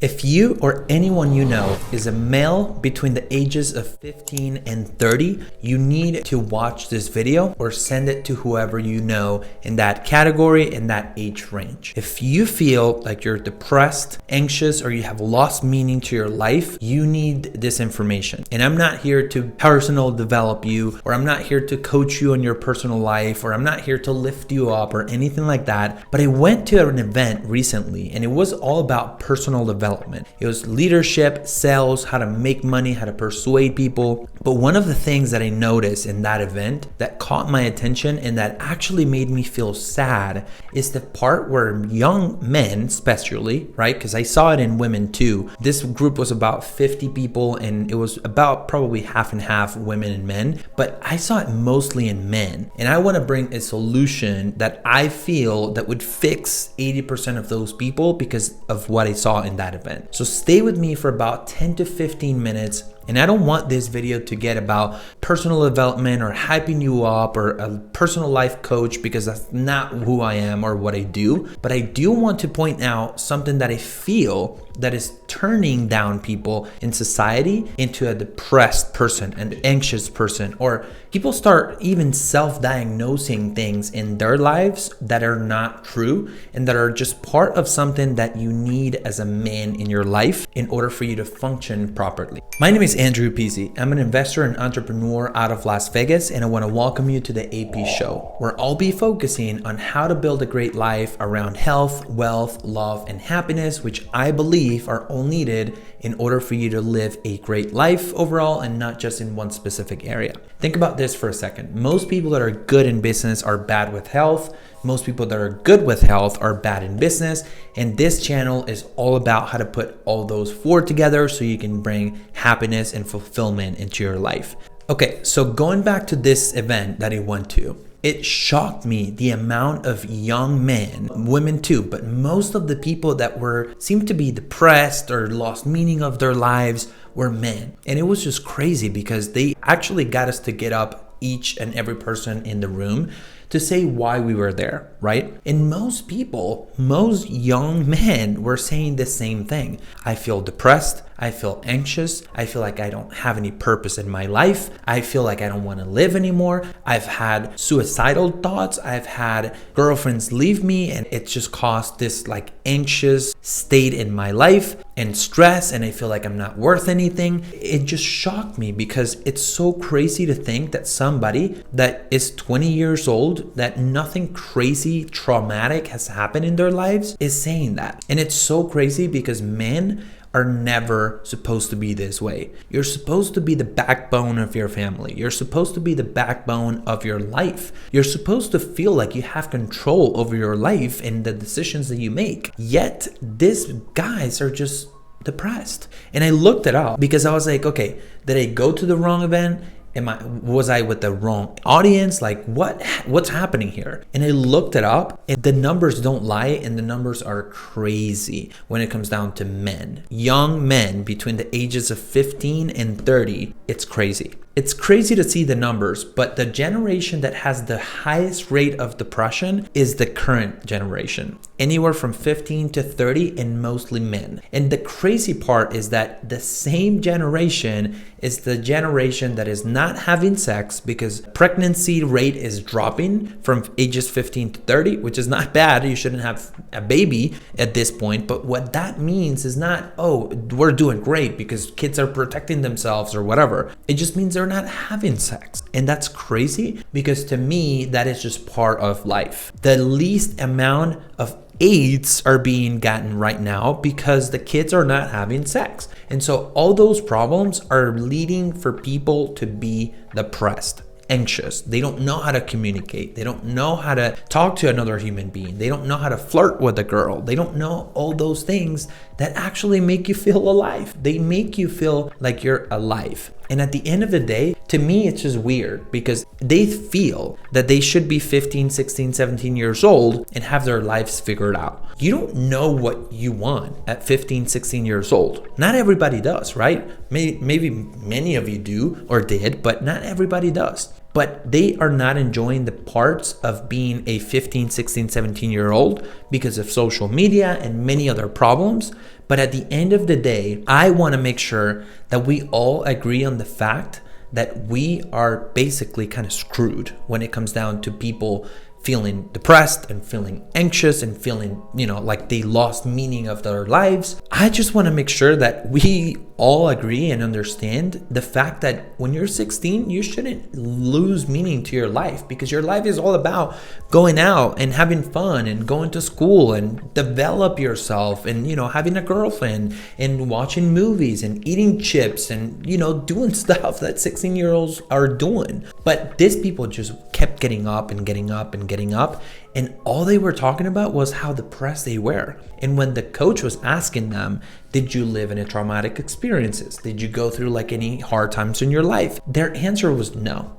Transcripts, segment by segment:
If you or anyone you know is a male between the ages of 15 and 30, you need to watch this video or send it to whoever you know in that category, in that age range. If you feel like you're depressed, anxious, or you have lost meaning to your life, you need this information. And I'm not here to personal develop you, or I'm not here to coach you on your personal life, or I'm not here to lift you up or anything like that. But I went to an event recently and it was all about personal development. It was leadership, sales, how to make money, how to persuade people. But one of the things that I noticed in that event that caught my attention and that actually made me feel sad is the part where young men, especially, right? Because I saw it in women too. This group was about 50 people and it was about probably half and half women and men, but I saw it mostly in men. And I want to bring a solution that I feel that would fix 80% of those people because of what I saw in that event. So stay with me for about 10 to 15 minutes. And I don't want this video to get about personal development or hyping you up or a personal life coach, because that's not who I am or what I do. But I do want to point out something that I feel that is turning down people in society into a depressed person, an anxious person, or people start even self-diagnosing things in their lives that are not true and that are just part of something that you need as a man in your life in order for you to function properly. My name is Andrew Pizzi. I'm an investor and entrepreneur out of Las Vegas, and I want to welcome you to the AP Show, where I'll be focusing on how to build a great life around health, wealth, love, and happiness, which I believe are all needed in order for you to live a great life overall and not just in one specific area. Think about this for a second. Most people that are good in business are bad with health. Most people that are good with health are bad in business. And this channel is all about how to put all those four together so you can bring happiness and fulfillment into your life. Okay, so going back to this event that I went to, it shocked me the amount of young men, women too, but most of the people that seemed to be depressed or lost meaning of their lives were men. And it was just crazy because they actually got us to get up, each and every person in the room, to say why we were there, right? And most people, most young men were saying the same thing. I feel depressed. I feel anxious. I feel like I don't have any purpose in my life. I feel like I don't want to live anymore. I've had suicidal thoughts. I've had girlfriends leave me, and it's just caused this like anxious state in my life and stress, and I feel like I'm not worth anything. It just shocked me because it's so crazy to think that somebody that is 20 years old, that nothing crazy traumatic has happened in their lives, is saying that. And it's so crazy because men are never supposed to be this way. You're supposed to be the backbone of your family. You're supposed to be the backbone of your life. You're supposed to feel like you have control over your life and the decisions that you make. Yet these guys are just depressed. And I looked it up because I was like, okay, did I go to the wrong event? Was I with the wrong audience? Like what's happening here? And I looked it up, and the numbers don't lie, and the numbers are crazy when it comes down to men. Young men between the ages of 15 and 30, it's crazy. It's crazy to see the numbers, but the generation that has the highest rate of depression is the current generation. Anywhere from 15 to 30 and mostly men. And the crazy part is that the same generation is the generation that is not having sex because pregnancy rate is dropping from ages 15 to 30, which is not bad. You shouldn't have a baby at this point. But what that means is not, oh, we're doing great because kids are protecting themselves or whatever. It just means they're not having sex. And that's crazy because to me, that is just part of life. The least amount of AIDS are being gotten right now because the kids are not having sex. And so all those problems are leading for people to be depressed, anxious. They don't know how to communicate. They don't know how to talk to another human being. They don't know how to flirt with a girl. They don't know all those things that actually make you feel alive. They make you feel like you're alive. And at the end of the day, to me, it's just weird because they feel that they should be 15, 16, 17 years old and have their lives figured out. You don't know what you want at 15, 16 years old. Not everybody does, right? Maybe many of you do or did, but not everybody does. but they are not enjoying the parts of being a 15, 16, 17-year-old because of social media and many other problems. But at the end of the day, I want to make sure that we all agree on the fact that we are basically kind of screwed when it comes down to people feeling depressed and feeling anxious and feeling, like they lost meaning of their lives. I just want to make sure that we all agree and understand the fact that when you're 16, you shouldn't lose meaning to your life, because your life is all about going out and having fun and going to school and develop yourself and, having a girlfriend and watching movies and eating chips and, doing stuff that 16-year-olds are doing. But these people just kept getting up and getting up and getting up, and all they were talking about was how depressed they were. And when the coach was asking them, did you live in a traumatic experiences? Did you go through like any hard times in your life? Their answer was no,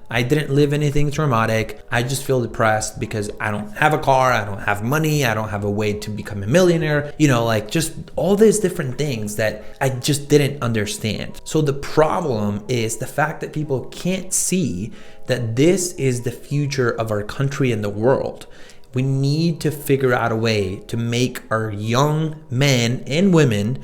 I didn't live anything traumatic. I just feel depressed because I don't have a car, I don't have money, I don't have a way to become a millionaire, just all these different things that I just didn't understand. So the problem is the fact that people can't see that this is the future of our country and the world. We need to figure out a way to make our young men and women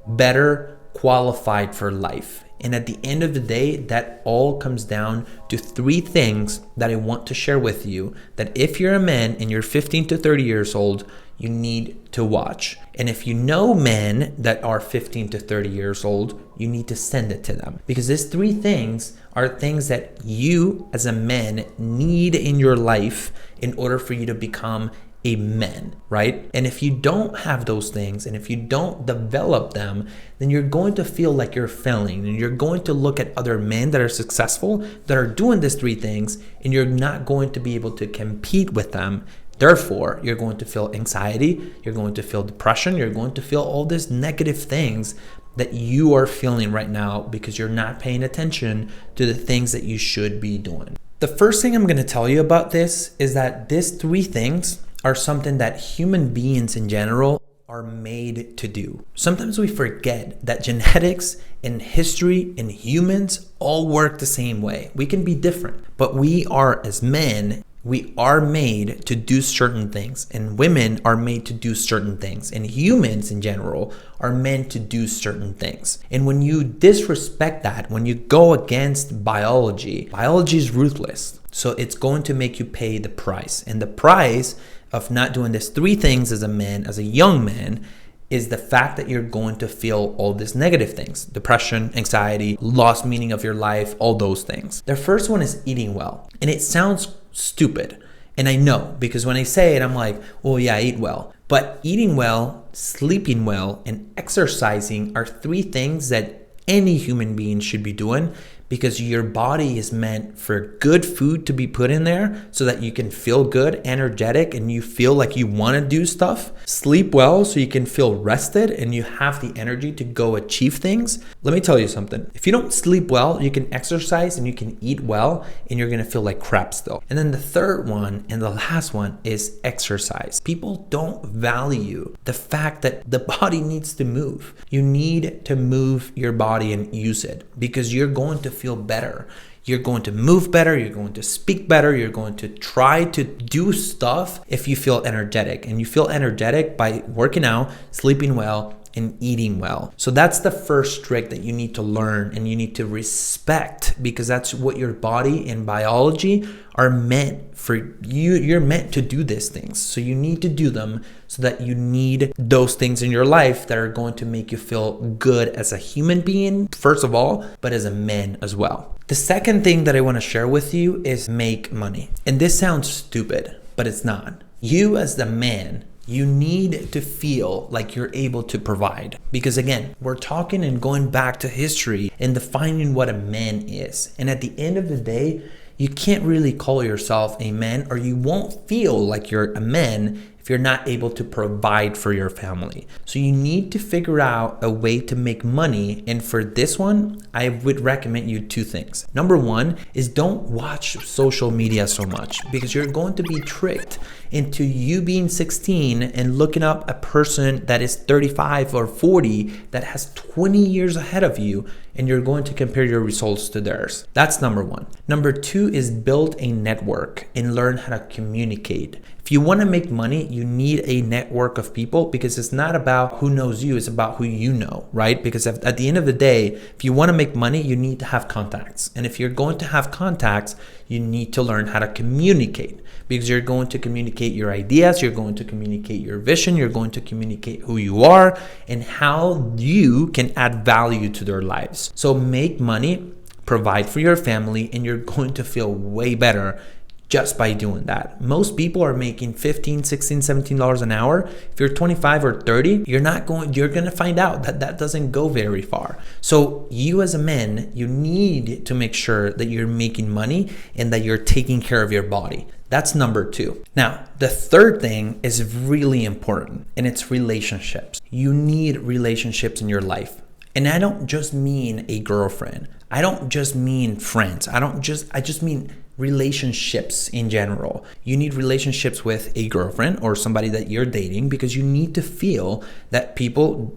better qualified for life. And at the end of the day, that all comes down to 3 things that I want to share with you, that if you're a man and you're 15 to 30 years old, you need to watch. And if you know men that are 15 to 30 years old, you need to send it to them, because these 3 things are things that you as a man need in your life in order for you to become a man, right? And if you don't have those things, and if you don't develop them, then you're going to feel like you're failing, and you're going to look at other men that are successful, that are doing these 3 things, and you're not going to be able to compete with them. Therefore, you're going to feel anxiety, you're going to feel depression, you're going to feel all these negative things that you are feeling right now because you're not paying attention to the things that you should be doing. The first thing I'm going to tell you about this is that these 3 things are something that human beings in general are made to do. Sometimes we forget that genetics and history and humans all work the same way. We can be different, but we are, as men, we are made to do certain things, and women are made to do certain things, and humans in general are meant to do certain things. And when you disrespect that, when you go against biology is ruthless. So it's going to make you pay the price. And the price of not doing these 3 things as a man, as a young man, is the fact that you're going to feel all these negative things: depression, anxiety, lost meaning of your life, all those things. The first one is eating well. And it sounds stupid. And I know, because when I say it, I'm like, oh yeah, I eat well. But eating well, sleeping well, and exercising are 3 things that any human being should be doing, because your body is meant for good food to be put in there so that you can feel good, energetic, and you feel like you want to do stuff. Sleep well so you can feel rested and you have the energy to go achieve things. Let me tell you something. If you don't sleep well, you can exercise and you can eat well, and you're going to feel like crap still. And then the third one and the last one is exercise. People don't value the fact that the body needs to move. You need to move your body and use it, because you're going to feel better. You're going to move better. You're going to speak better. You're going to try to do stuff if you feel energetic. And you feel energetic by working out, sleeping well, and eating well. So that's the first trick that you need to learn and you need to respect, because that's what your body and biology are meant for. You're meant to do these things. So you need to do them so that you need those things in your life that are going to make you feel good as a human being, first of all, but as a man as well. The second thing that I want to share with you is make money. And this sounds stupid, but it's not. You as the man, you need to feel like you're able to provide. Because again, we're talking and going back to history and defining what a man is. And at the end of the day, you can't really call yourself a man, or you won't feel like you're a man if you're not able to provide for your family. So you need to figure out a way to make money. And for this one, I would recommend you two things. Number one is don't watch social media so much, because you're going to be tricked into you being 16 and looking up a person that is 35 or 40 that has 20 years ahead of you, and you're going to compare your results to theirs. That's number one. Number two is build a network and learn how to communicate. If you want to make money, you need a network of people, because it's not about who knows you, it's about who you know, right? Because at the end of the day, if you want to make money, you need to have contacts. And if you're going to have contacts, you need to learn how to communicate, because you're going to communicate your ideas, you're going to communicate your vision, you're going to communicate who you are and how you can add value to their lives. So make money, provide for your family, and you're going to feel way better just by doing that. Most people are making $15, $16, $17 an hour. If you're 25 or 30, you're going to find out that doesn't go very far. So you as a man, you need to make sure that you're making money and that you're taking care of your body. That's number two. Now, the third thing is really important, and it's relationships. You need relationships in your life. And I don't just mean a girlfriend. I don't just mean friends. I just mean relationships in general. You need relationships with a girlfriend or somebody that you're dating, because you need to feel that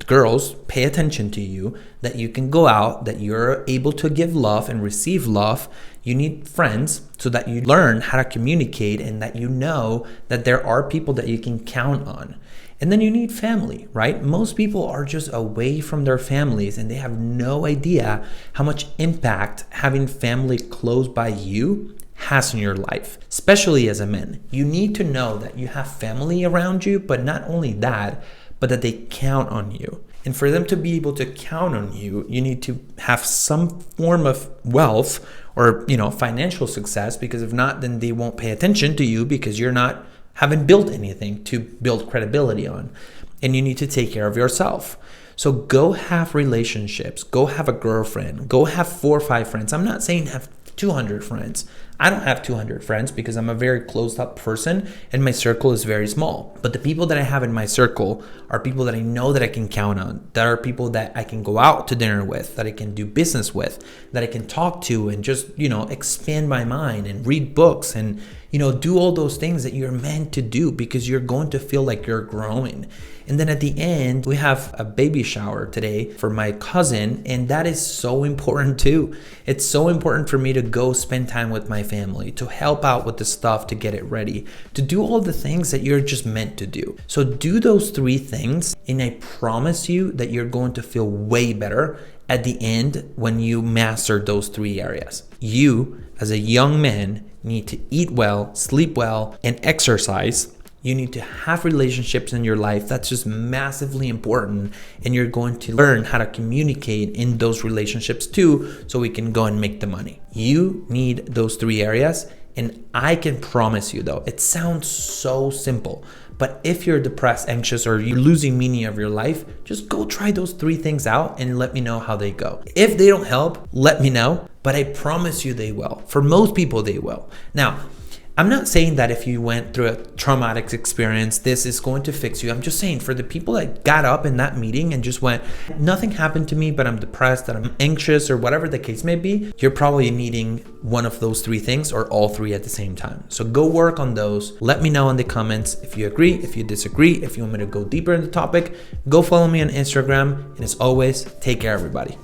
girls pay attention to you, that you can go out, that you're able to give love and receive love. You need friends so that you learn how to communicate and that you know that there are people that you can count on. And then you need family, right? Most people are just away from their families and they have no idea how much impact having family close by you has in your life, especially as a man. You need to know that you have family around you, but not only that, but that they count on you. And for them to be able to count on you, you need to have some form of wealth or, financial success, because if not, then they won't pay attention to you because haven't built anything to build credibility on. And you need to take care of yourself. So go have relationships, go have a girlfriend, go have 4 or 5 friends. I'm not saying have 200 friends. I don't have 200 friends because I'm a very closed up person and my circle is very small. But the people that I have in my circle are people that I know that I can count on, that are people that I can go out to dinner with, that I can do business with, that I can talk to and just, expand my mind and read books and, do all those things that you're meant to do, because you're going to feel like you're growing. And then at the end, we have a baby shower today for my cousin, and that is so important too. It's so important for me to go spend time with my family, to help out with the stuff, to get it ready, to do all the things that you're just meant to do. So do those 3 things, and I promise you that you're going to feel way better at the end when you master those 3 areas. You, as a young man, need to eat well, sleep well, and exercise. You need to have relationships in your life. That's just massively important. And you're going to learn how to communicate in those relationships too, so we can go and make the money. You need those 3 areas. And I can promise you though, it sounds so simple, but if you're depressed, anxious, or you're losing meaning of your life, just go try those 3 things out and let me know how they go. If they don't help, let me know, but I promise you they will. For most people, they will. Now, I'm not saying that if you went through a traumatic experience, this is going to fix you. I'm just saying for the people that got up in that meeting and just went, nothing happened to me, but I'm depressed, that I'm anxious, or whatever the case may be, you're probably needing one of those 3 things or all 3 at the same time. So go work on those. Let me know in the comments if you agree, if you disagree, if you want me to go deeper in the topic. Go follow me on Instagram. And as always, take care, everybody.